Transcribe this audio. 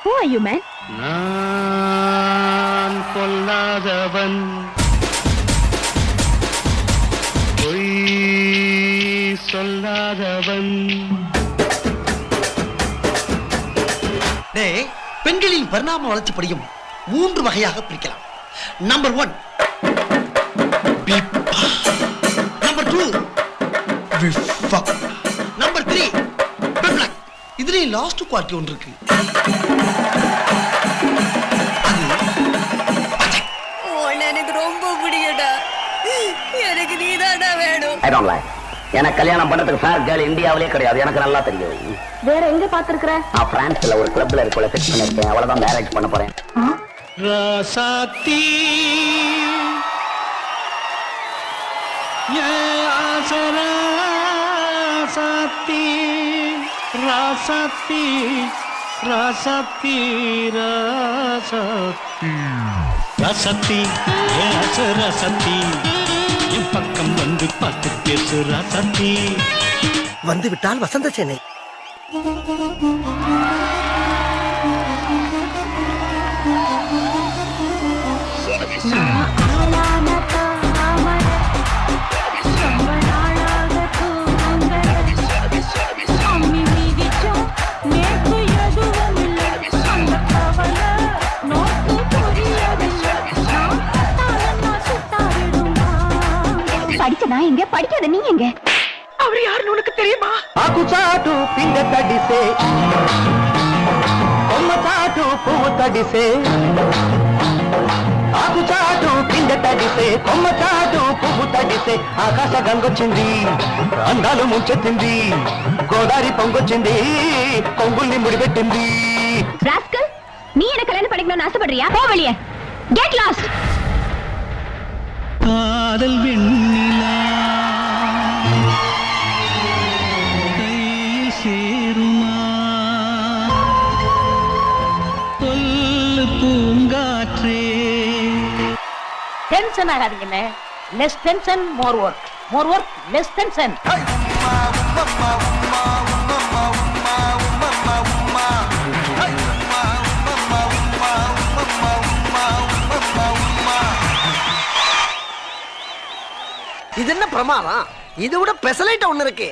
Who are you, man? நான் பொல்லாதவன், பொய் சொல்லாதவன். டேய், பெண்களின் பரிணாம வளர்ச்சிப்படியும் 3 வகையாக பிரிக்கலாம். நம்பர் 1 நம்பர் 2 நம்பர் 3 இதுல லாஸ்ட் குவாலிட்டி ஒன்று இருக்கு. எனக்கு ரொம்ப பிடிக்கடா. எனக்கு நீதாடா வேணும். I don't like. எனக்கு கல்யாணம் பண்றதுக்கு ஃபேர் கேர்ள் இந்தியாவிலே கிடையாது. எனக்கு நல்லா தெரியும். வேற எங்க பாத்துருக்கற? நான் பிரான்ஸ்ல ஒரு கிளப்ல இருக்கல ஃபிக்ஸ் பண்ணிருக்கேன். அவ்வளவுதான் மேரேஜ் பண்ண போறேன். ராசாத்தி ராசாத்தி ராசாத்தி ராசாத்தி ராசாத்தி ராசாத்தி ராசாத்தி என் பக்கம் வந்து பார்த்து பேசு ராசாத்தி. வந்து விட்டால் வசந்த சென்னை. படிச்சதா எங்க, படிக்காத நீ எங்க? அவர் யாருன்னு உனக்கு தெரியுமா? ఆకు చాటు పిండ తడిసే కొమ్మ చాటు పువ్వు తడిసే ఆకు చాటు పిండ తడిసే కొమ్మ చాటు పువ్వు తడిసే ఆకాశ గంగొచ్చింది అందాలు ముంచెత్తింది గోదారి పొంగొచ్చింది కొంగుల్ని ముడిపెట్టింది. ராஸ்கல், நீ என்ன கல்யாணம் பண்ணிக்கணும்னு ஆசைப்படுறியா? போ வெளியே. Get lost. காதல் வெண்ணிலா கையில் சேருமா, சொல்லு பூங்காற்றே. டென்ஷன் ஆகாதீங்கண்ணே. Less tension more work, more work less tension. இது என்ன பிரமாதம்? இது விட பெசலைட் ஒண்ணு இருக்கு.